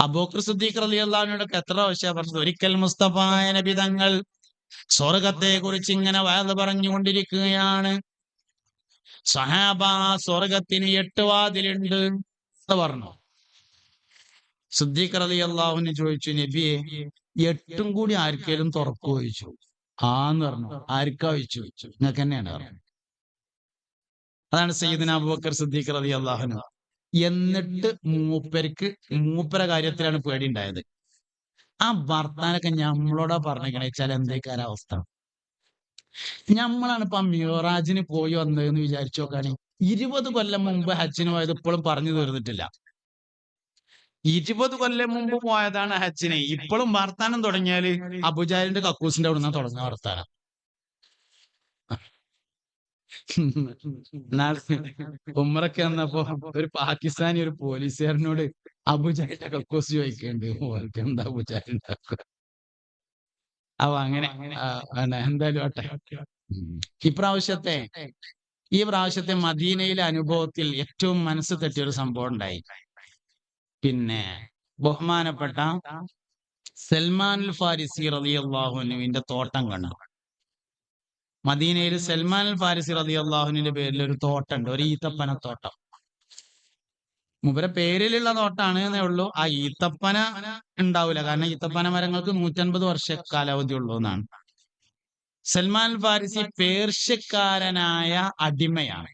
അബൂബക്കർ സിദ്ദീഖ് റളിയല്ലാഹു അൻഹുവിനോടൊക്കെ എത്ര പ്രാവശ്യം പറഞ്ഞത്. ഒരിക്കൽ മുസ്തഫായ നബി തങ്ങൾ സ്വർഗത്തെ കുറിച്ച് ഇങ്ങനെ വഅദ് പറഞ്ഞുകൊണ്ടിരിക്കുകയാണ്. സഹാബ, സ്വർഗത്തിന് 8 വാതിലുണ്ട് എന്ന് പറഞ്ഞു. സിദ്ദീഖ് റളിയല്ലാഹു അൻഹു ചോദിച്ചു, നബിയെ 8ഉം കൂടി ആർക്കേലും തുറക്കുമോ ചോദിച്ചു. ആന്ന് പറഞ്ഞു. ആർക്കാ ചോദിച്ചു. നിങ്ങൾക്ക് തന്നെയാണ് പറഞ്ഞു. അതാണ് സയ്യിദുനാ അബൂബക്കർ സിദ്ദീഖ് റളിയല്ലാഹു അൻഹു. എന്നിട്ട് മൂപ്പര കാര്യത്തിലാണ് പേടി ഉണ്ടായത്. ആ വർത്താനൊക്കെ നമ്മളോടാ പറഞ്ഞേക്കണേ വെച്ചാൽ എന്തേക്കാര അവസ്ഥ. നമ്മളാണ് ഇപ്പൊ മിറാജിന് പോയി വന്നതെന്ന് വിചാരിച്ചു നോക്കാണ്. 20 കൊല്ലം മുമ്പ് ഹജ്ജിന് പോയത് ഇപ്പോഴും പറഞ്ഞു തീർന്നിട്ടില്ല. 20 കൊല്ലം മുമ്പ് പോയതാണ് ഹജ്ജിന്. ഇപ്പോഴും വർത്താനം തുടങ്ങിയാല് അബൂജാലിന്റെ കക്കൂസിന്റെ അവിടെ നിന്നാ തുടങ്ങുന്ന വർത്താനം. ഉമ്മറൊക്കെ വന്നപ്പോ ഒരു പാകിസ്ഥാനി ഒരു പോലീസുകാരനോട് അബൂജാലിന്റെ കക്കൂസ് ചോദിക്കുന്നുണ്ട്. ഓർക്ക് എന്താ അബൂജാലിന്റെ കക്കൂസ്. അപ്പൊ അങ്ങനെ എന്തായാലും ആട്ടെ. ഈ പ്രാവശ്യത്തെ മദീനയിലെ അനുഭവത്തിൽ ഏറ്റവും മനസ്സ് തട്ടിയൊരു സംഭവം ഉണ്ടായി. പിന്നെ ബഹുമാനപ്പെട്ട സൽമാൻ അൽ ഫാരിസി റളിയല്ലാഹു അൻഹുവിന്റെ തോട്ടം കണ്ടു. മദീനയിൽ സൽമാൻ അൽ ഫാരിസി റളിയല്ലാഹു അൻഹുവിന്റെ പേരിൽ ഒരു തോട്ടമുണ്ട്, ഒരു ഈത്തപ്പനത്തോട്ടം. മൂപ്പരെ പേരിലുള്ള തോട്ടാണ് എന്നേ ഉള്ളൂ. ആ ഈത്തപ്പന ഉണ്ടാവില്ല, കാരണം ഈത്തപ്പന മരങ്ങൾക്ക് 150 വർഷ കാലാവധി ഉള്ളൂ എന്നാണ്. സൽമാൻ അൽ ഫാരിസി പേർഷ്യക്കാരനായ അടിമയാണ്.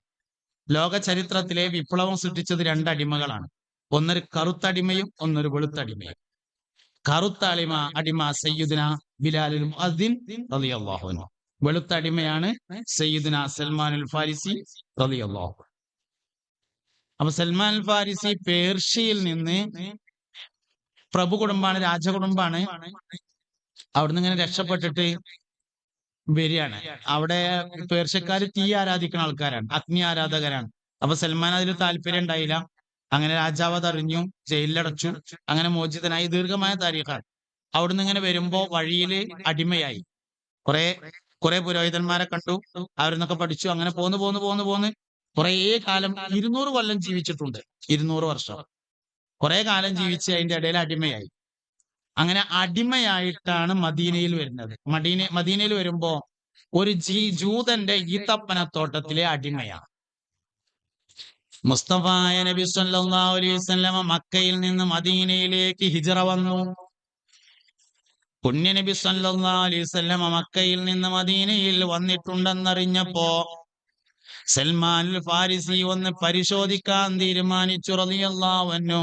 ലോക ചരിത്രത്തിലെ വിപ്ലവം സൃഷ്ടിച്ചത് 2 അടിമകളാണ്. ഒന്നൊരു കറുത്തടിമയും ഒന്നൊരു വെളുത്തടിമയും. കറുത്ത അടിമ സയ്യിദുന ബിലാലുൽ മുഅദ്ദിൻ റളിയല്ലാഹു അൻഹു. വെളുത്ത അടിമയാണ് സയ്യിദുന സൽമാൻ അൽ ഫാരിസി റളിയല്ലാഹു അൻഹു. അപ്പൊ സൽമാൻ അൽ ഫാരിസി പേർഷ്യയിൽ നിന്ന് പ്രഭു കുടുംബാണ്, രാജകുടുംബാണ്. അവിടുന്ന് ഇങ്ങനെ രക്ഷപ്പെട്ടിട്ട് വരികയാണ്. അവിടെ പേർഷ്യക്കാര് തീ ആരാധിക്കുന്ന ആൾക്കാരാണ്, അഗ്നി ആരാധകരാണ്. അപ്പൊ സൽമാൻ അതിൽ താല്പര്യം ഉണ്ടായില്ല. അങ്ങനെ രാജാവ് അതറിഞ്ഞു, ജയിലിലടച്ചു. അങ്ങനെ മോചിതനായി. ദീർഘമായ താരീഖാണ്. അവിടുന്ന് ഇങ്ങനെ വരുമ്പോ വഴിയില് അടിമയായി. കുറെ പുരോഹിതന്മാരെ കണ്ടു, അവരിന്നൊക്കെ പഠിച്ചു. അങ്ങനെ പോന്ന് കുറെ കാലം 200 കൊല്ലം ജീവിച്ചിട്ടുണ്ട്. 200 വർഷം കുറെ കാലം ജീവിച്ച് അതിന്റെ ഇടയിൽ അടിമയായി. അങ്ങനെ അടിമയായിട്ടാണ് മദീനയിൽ വരുന്നത്. മദീനയിൽ വരുമ്പോ ഒരു ജൂതന്റെ ഈത്തപ്പനത്തോട്ടത്തിലെ അടിമയാണ്. മുസ്തഫായ നബി സല്ലല്ലാഹു അലൈഹി വസല്ലമ മക്കയിൽ നിന്ന് മദീനയിലേക്ക് ഹിജ്റ വന്നു. പുണ്യ നബി സല്ലല്ലാഹു അലൈഹി വസല്ലമ മക്കയിൽ നിന്ന് മദീനയിൽ വന്നിട്ടുണ്ടെന്നറിഞ്ഞപ്പോ സൽമാൻ അൽ ഫാരിസി ഒന്ന് പരിശോധിക്കാൻ തീരുമാനിച്ചു റളിയല്ലാഹു അൻഹു.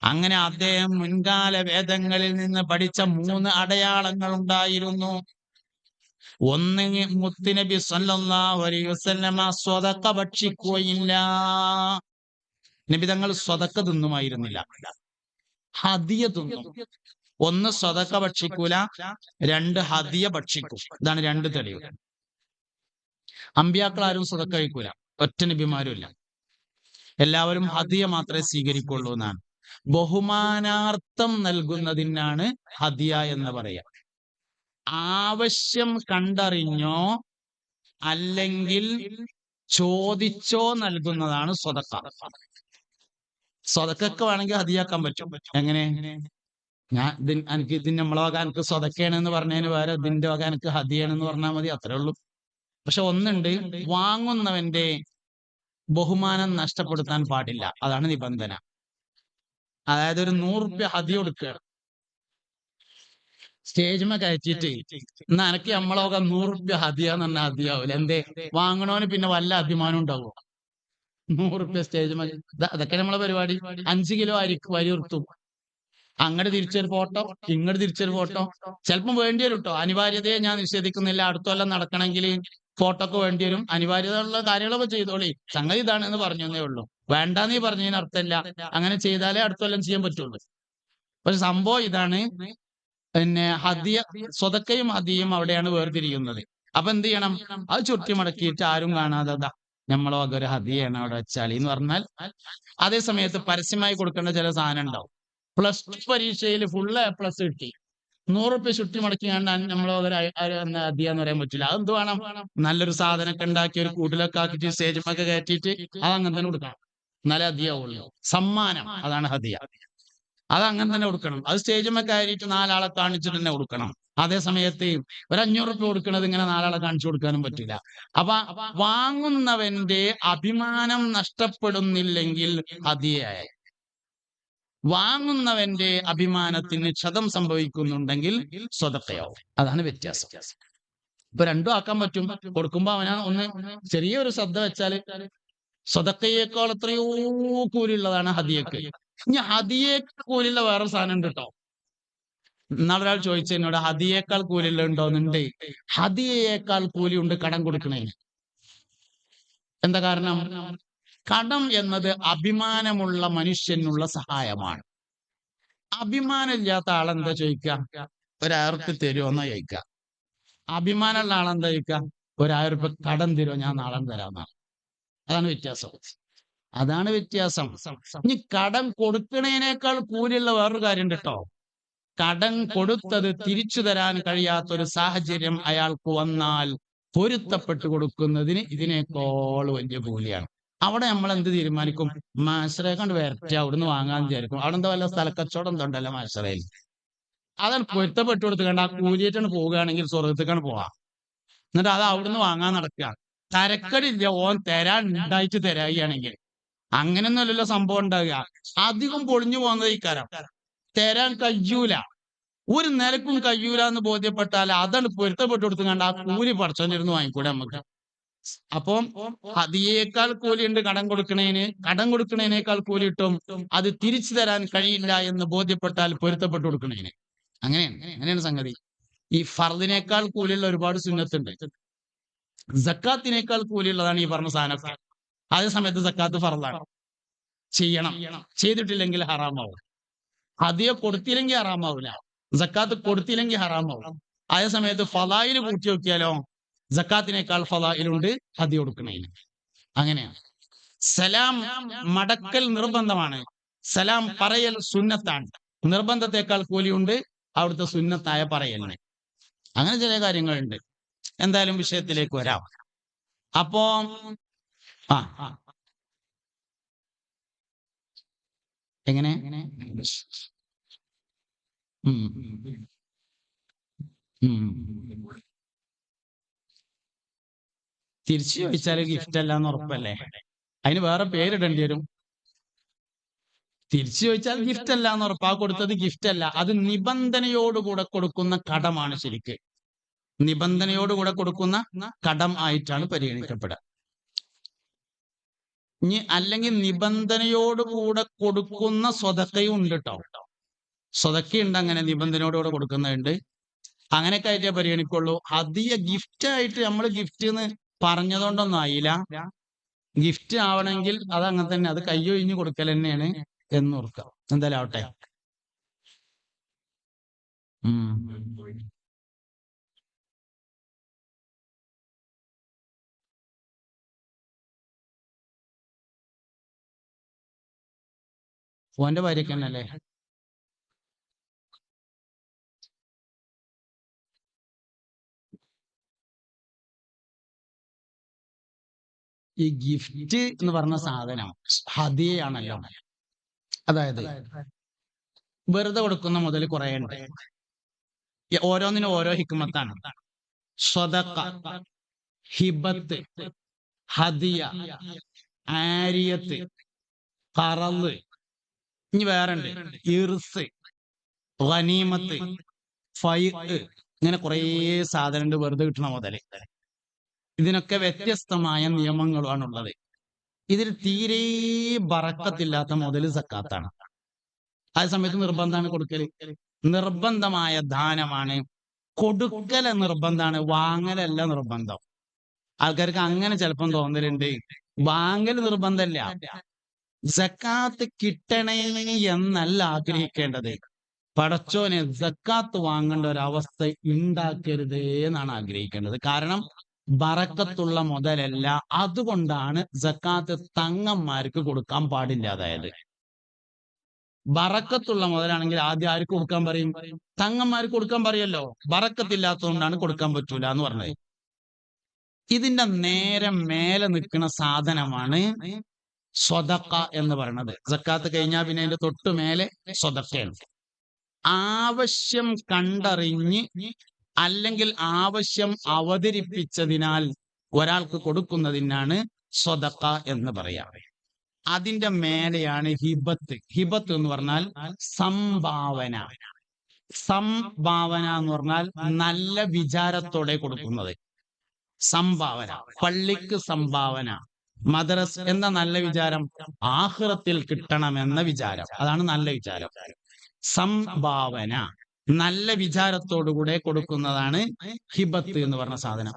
അങ്ങനെ അദ്ദേഹം മുൻകാല വേദങ്ങളിൽ നിന്ന് പഠിച്ച 3 അടയാളങ്ങൾ ഉണ്ടായിരുന്നു. ഒന്ന്, മുത്തുനബി സല്ലല്ലാഹു അലൈഹി വസല്ലമ സ്വതക്ക ഭക്ഷിക്കുകയില്ല. നബി തങ്ങൾ സ്വതക്ക തിന്നുമായിരുന്നില്ല, ഹദിയ തിന്നും. 1 സ്വതക്ക ഭക്ഷിക്കൂല, 2 ഹദിയ ഭക്ഷിക്കും. ഇതാണ് 2 തെളിവ്. അമ്പിയാക്കൾ ആരും സ്വതക്ക കഴിക്കൂല, ഒറ്റ നബിമാരും ഇല്ല. എല്ലാവരും ഹദിയ മാത്രമേ സ്വീകരിക്കുള്ളൂ എന്നാണ്. ബഹുമാനാർത്ഥം നൽകുന്നതിനാണ് ഹദിയ എന്ന് പറയാം. ആവശ്യം കണ്ടറിഞ്ഞോ അല്ലെങ്കിൽ ചോദിച്ചോ നൽകുന്നതാണ് സ്വതക്ക. സ്വതക്കൊക്കെ വേണമെങ്കിൽ ഹദിയാക്കാൻ പറ്റും. എങ്ങനെ? എനിക്ക് ഇതിന് നമ്മളെ വക എനിക്ക് സ്വതക്കയാണെന്ന് പറഞ്ഞതിന് വേറെ ഇതിന്റെ വക എനിക്ക് ഹദിയാണെന്ന് പറഞ്ഞാൽ മതി, അത്രേ ഉള്ളൂ. പക്ഷെ ഒന്നുണ്ട്, വാങ്ങുന്നവന്റെ ബഹുമാനം നഷ്ടപ്പെടുത്താൻ പാടില്ല. അതാണ് നിബന്ധന. അതായത് ഒരു 100 റുപ്യ ഹദിയ കൊടുക്കുക, സ്റ്റേജിമ കയറ്റിയിട്ട് എന്നാ എനിക്ക് നമ്മളൊക്കെ 100 റുപ്യ ഹദിയ എന്ന് പറഞ്ഞാൽ ഹദിയാവൂല. എന്തേ? വാങ്ങണോന് പിന്നെ വല്ല അഭിമാനം ഉണ്ടാവുമോ? 100 റുപ്യ സ്റ്റേജിമ. അതൊക്കെ നമ്മളെ പരിപാടി. 5 കിലോ വരി ഉർത്തും, അങ്ങോട്ട് തിരിച്ചൊരു ഫോട്ടോ, ഇങ്ങോട്ട് തിരിച്ചൊരു ഫോട്ടോ. ചിലപ്പം വേണ്ടി വരും കേട്ടോ, അനിവാര്യതയെ ഞാൻ നിഷേധിക്കുന്നില്ല. അടുത്തെല്ലാം നടക്കണമെങ്കിൽ ഫോട്ടോ ഒക്കെ വേണ്ടി വരും. അനിവാര്യതയുള്ള കാര്യങ്ങളൊക്കെ ചെയ്തോളി, സംഗതി ഇതാണെന്ന് പറഞ്ഞേ ഉള്ളൂ. വേണ്ടാന്നീ പറഞ്ഞതിന് അർത്ഥമില്ല. അങ്ങനെ ചെയ്താലേ അടുത്തെല്ലാം ചെയ്യാൻ പറ്റുള്ളൂ. പക്ഷെ സംഭവം ഇതാണ്. പിന്നെ ഹദിയ, സ്വതക്കയും ഹദിയയും അവിടെയാണ് വേർതിരിയുന്നത്. അപ്പൊ എന്ത് ചെയ്യണം? അത് ചുറ്റി മടക്കിയിട്ട് ആരും കാണാതെ നമ്മളോ അതൊരു ഹദിയാണ് അവിടെ വെച്ചാളി എന്ന് പറഞ്ഞാൽ. അതേ സമയത്ത് പരസ്യമായി കൊടുക്കേണ്ട ചില സാധനം ഉണ്ടാവും. +2 പരീക്ഷയിൽ ഫുള്ള് A+ കിട്ടി, 100 റുപ്യ ചുറ്റി മടക്കി കണ്ടാൽ നമ്മളോ ഹദിയ എന്ന് പറയാൻ പറ്റില്ല. അതെന്ത് വേണം? നല്ലൊരു സാധനമൊക്കെ ഉണ്ടാക്കി ഒരു കൂട്ടിലൊക്കെ ആക്കിയിട്ട് സ്റ്റേജിമൊക്കെ കയറ്റിയിട്ട് അത് അങ്ങനെ തന്നെ കൊടുക്കണം, എന്നാലേ ഹദിയ ഉള്ളൂ. സമ്മാനം, അതാണ് ഹദിയ. അത് അങ്ങനെ തന്നെ കൊടുക്കണം. അത് സ്റ്റേജിന്മേൽ കയറിയിട്ട് 4 ആളെ കാണിച്ചിട്ട് തന്നെ കൊടുക്കണം. അതേ സമയത്ത് ഒരു 500 റുപ്യ കൊടുക്കണത് ഇങ്ങനെ 4 ആളെ കാണിച്ചു കൊടുക്കാനും പറ്റില്ല. അപ്പൊ വാങ്ങുന്നവന്റെ അഭിമാനം നഷ്ടപ്പെടുന്നില്ലെങ്കിൽ ഹദിയയായി, വാങ്ങുന്നവന്റെ അഭിമാനത്തിന് ക്ഷതം സംഭവിക്കുന്നുണ്ടെങ്കിൽ സ്വതക്കയാവും. അതാണ് വ്യത്യാസം. ഇപ്പൊ രണ്ടും ആക്കാൻ പറ്റും. കൊടുക്കുമ്പോ അവനാ ഒന്ന് ചെറിയൊരു ശ്രദ്ധ വെച്ചാല് സ്വതക്കയേക്കാൾ എത്രയോ കൂലിയുള്ളതാണ് ഹദിയക്ക്. ഇനി ഹദിയേക്കാൾ കൂലിയുള്ള വേറെ സാധനം ഉണ്ട് കേട്ടോ. ഇന്നാളൊരാൾ ചോദിച്ചു എന്നോട്, ഹദിയേക്കാൾ കൂലിയുള്ള ഉണ്ടോന്നുണ്ട്. ഹദിയയേക്കാൾ കൂലിയുണ്ട് കടം കൊടുക്കണേന്. എന്താ കാരണം? കടം എന്നത് അഭിമാനമുള്ള മനുഷ്യനുള്ള സഹായമാണ്. അഭിമാനമില്ലാത്ത ആളെന്താ ചോദിക്കുക? 1000 റുപ്യ തരുമോന്നാ ചോദിക്കുക. അഭിമാനമുള്ള ആളെന്താ ചോദിക്കുക? 1000 റുപ്യ കടം തരുമോ, ഞാൻ നാളെ തരാമെന്നാണ്. അതാണ് വ്യത്യാസം. അതാണ് വ്യത്യാസം. ഇനി കടം കൊടുക്കണേനേക്കാൾ കൂലിയുള്ള വേറൊരു കാര്യം ഉണ്ട് കേട്ടോ. കടം കൊടുത്തത് തിരിച്ചു തരാൻ കഴിയാത്തൊരു സാഹചര്യം അയാൾക്ക് വന്നാൽ പൊരുത്തപ്പെട്ട് കൊടുക്കുന്നതിന് ഇതിനേക്കാൾ വലിയ കൂലിയാണ്. അവിടെ നമ്മൾ എന്ത് തീരുമാനിക്കും? മാശ്രയെ കണ്ട് വരട്ടെ, അവിടുന്ന് വാങ്ങാന്ന് വിചാരിക്കും. അവിടെ എന്താ വല്ല സ്ഥലക്കച്ചവടം എന്തോ ഉണ്ടല്ലോ മാശ്രയിൽ. അതാണ് പൊരുത്തപ്പെട്ട് കൊടുത്ത് കണ്ട ആ കൂലിയേറ്റാണ് പോവുകയാണെങ്കിൽ സ്വർഗത്തേക്കാണ് പോവാം. എന്നിട്ട് അത് അവിടുന്ന് വാങ്ങാൻ നടക്കുക. തരക്കടില്ല, ഓൻ തരാൻ ഉണ്ടായിട്ട് തരാവുകയാണെങ്കിൽ. അങ്ങനെയൊന്നുമല്ലല്ലോ സംഭവം ഉണ്ടാകുക. അധികം പൊളിഞ്ഞു പോകുന്നത് ഈ കാരം. തരാൻ കഴിയൂല, ഒരു നിലക്കും കഴിയൂല എന്ന് ബോധ്യപ്പെട്ടാൽ അതാണ് പൊരുത്തപ്പെട്ട് കൊടുത്ത് കണ്ട ആ കൂലി പടച്ചോണ്ടിരുന്ന് വാങ്ങിക്കൂടെ നമുക്ക്. അപ്പം ഹദിയേക്കാൾ കൂലിയുണ്ട് കടം കൊടുക്കണേന്. കടം കൊടുക്കണേനേക്കാൾ കൂലി കിട്ടും അത് തിരിച്ചു തരാൻ കഴിയില്ല എന്ന് ബോധ്യപ്പെട്ടാൽ പൊരുത്തപ്പെട്ട് കൊടുക്കണേന്. അങ്ങനെയാണ് സംഗതി. ഈ ഫർദിനേക്കാൾ കൂലിയുള്ള ഒരുപാട് സുന്നത്തുണ്ട്. സക്കാത്തിനേക്കാൾ കൂലിയുള്ളതാണ് ഈ പറഞ്ഞ സാധനമൊക്കെ. അതേ സമയത്ത് സക്കാത്ത് ഫർദാണ്, ചെയ്യണം. ചെയ്തിട്ടില്ലെങ്കിൽ ഹറാമാവും. ഹദിയ കൊടുത്തില്ലെങ്കിൽ ഹറാമാവില്ല, സക്കാത്ത് കൊടുത്തില്ലെങ്കിൽ ഹറാമാവും. അതേ സമയത്ത് ഫളായിൽ കൂട്ടി നോക്കിയാലോ സക്കാത്തിനേക്കാൾ ഫളായിലുണ്ട് ഹദിയ കൊടുക്കണേന്. അങ്ങനെയാണ്. സലാം മടക്കൽ നിർബന്ധമാണ്, സലാം പറയൽ സുന്നത്താണ്. നിർബന്ധത്തെക്കാൾ കൂലിയുണ്ട് അവിടുത്തെ സുന്നത്തായ പറയലിന്. അങ്ങനെ ചില കാര്യങ്ങളുണ്ട്. എന്തായാലും വിഷയത്തിലേക്ക് വരാം. അപ്പോ എങ്ങനെ തിരിച്ചു ചോദിച്ചാല് ഗിഫ്റ്റ് അല്ല എന്ന് ഉറപ്പല്ലേ? അതിന് വേറെ പേരിടേണ്ടി വരും. തിരിച്ചു ചോദിച്ചാൽ ഗിഫ്റ്റ് അല്ല എന്ന് ഉറപ്പ്. ആ കൊടുത്തത് ഗിഫ്റ്റ് അല്ല, അത് നിബന്ധനയോടുകൂടെ കൊടുക്കുന്ന കടമാണ്. ശരിക്ക് നിബന്ധനയോടുകൂടെ കൊടുക്കുന്ന കടം ആയിട്ടാണ് പരിഗണിക്കപ്പെടുക. ഇനി അല്ലെങ്കിൽ നിബന്ധനയോടുകൂടെ കൊടുക്കുന്ന സ്വതക്കയും ഉണ്ട് കേട്ടോ. സ്വതക്കയുണ്ട്, അങ്ങനെ നിബന്ധനയോടുകൂടെ കൊടുക്കുന്നുണ്ട്. അങ്ങനെയൊക്കെ ആയിട്ടേ പരിഗണിക്കുള്ളൂ. ഹദിയ ഗിഫ്റ്റ് ആയിട്ട് നമ്മൾ ഗിഫ്റ്റ് എന്ന് പറഞ്ഞതുകൊണ്ടൊന്നും ആയില്ല. ഗിഫ്റ്റ് ആവണമെങ്കിൽ അത് അങ്ങനെ തന്നെ, അത് കയ്യൊഴിഞ്ഞ് കൊടുക്കൽ തന്നെയാണ് എന്ന് ഓർക്കാം. എന്തായാലും ആവട്ടെ. ഓന്റെ ഭാര്യക്ക് തന്നെയല്ലേ? ഈ ഗിഫ്റ്റ് എന്ന് പറഞ്ഞ സാധനം ഹദിയയാണല്ലോ. അതായത് വെറുതെ കൊടുക്കുന്ന മുതൽ കുറെ ഉണ്ട്. ഓരോന്നിനും ഓരോ ഹിക്മത്താണ്. സ്വതക്ക, ഹിബത്ത്, ഹദിയ, ആരിയത്ത്, ഖറള്, ഇനി വേറെ ഉണ്ട് ഇർസ്, ഗനീമത്ത്, ഫൈഅ്, ഇങ്ങനെ കുറേ സാധനം വെറുതെ കിട്ടണ മുതല്. ഇതിനൊക്കെ വ്യത്യസ്തമായ നിയമങ്ങളാണുള്ളത്. ഇതിൽ തീരെ ബറക്കത്തില്ലാത്ത മുതൽ സക്കാത്താണ്. ആ സമയത്ത് നിർബന്ധമാണ് കൊടുക്കല്. നിർബന്ധമായ ദാനമാണ്. കൊടുക്കല നിർബന്ധമാണ്, വാങ്ങലല്ല നിർബന്ധം. ആൾക്കാർക്ക് അങ്ങനെ ചിലപ്പം തോന്നലുണ്ട്, വാങ്ങൽ നിർബന്ധമല്ല. സക്കാത്ത് കിട്ടണേ എന്നല്ല ആഗ്രഹിക്കേണ്ടത്. പടച്ചോനെ സക്കാത്ത് വാങ്ങേണ്ട ഒരവസ്ഥ ഉണ്ടാക്കരുതേ എന്നാണ് ആഗ്രഹിക്കേണ്ടത്. കാരണം ബറക്കത്തുള്ള മുതലല്ല. അതുകൊണ്ടാണ് സക്കാത്ത് തങ്ങന്മാർക്ക് കൊടുക്കാൻ പാടില്ലാതായത്. ബറക്കത്തുള്ള മുതലാണെങ്കിൽ ആദ്യം ആർക്ക് കൊടുക്കാൻ പറയും? തങ്ങന്മാർക്ക് കൊടുക്കാൻ പറയല്ലോ. ബറക്കത്തില്ലാത്തതുകൊണ്ടാണ് കൊടുക്കാൻ പറ്റൂല എന്ന് പറഞ്ഞത്. ഇതിന്റെ നേരെ മേലെ നിൽക്കുന്ന സാധനമാണ് സ്വതക്ക എന്ന് പറയുന്നത്. സക്കാത്ത് കഴിഞ്ഞാൽ പിന്നെ അതിന്റെ തൊട്ടു മേലെ സ്വതക്കയാണ്. ആവശ്യം കണ്ടറിഞ്ഞ് അല്ലെങ്കിൽ ആവശ്യം അവതരിപ്പിച്ചതിനാൽ ഒരാൾക്ക് കൊടുക്കുന്നതിനാണ് സ്വതക്ക എന്ന് പറയാം. അതിന്റെ മേലെയാണ് ഹിബത്ത്. ഹിബത്ത് എന്ന് പറഞ്ഞാൽ സംഭാവന. സംഭാവന എന്ന് പറഞ്ഞാൽ നല്ല വിചാരത്തോടെ കൊടുക്കുന്നത്. സംഭാവന, പള്ളിക്ക് സംഭാവന, മദ്രസ എന്ന നല്ല വിചാരം, ആഖിറത്തിൽ കിട്ടണമെന്ന വിചാരം, അതാണ് നല്ല വിചാരം. സംഭാവന നല്ല വിചാരത്തോടുകൂടെ കൊടുക്കുന്നതാണ് ഹിബത്ത് എന്ന് പറഞ്ഞ സാധനം.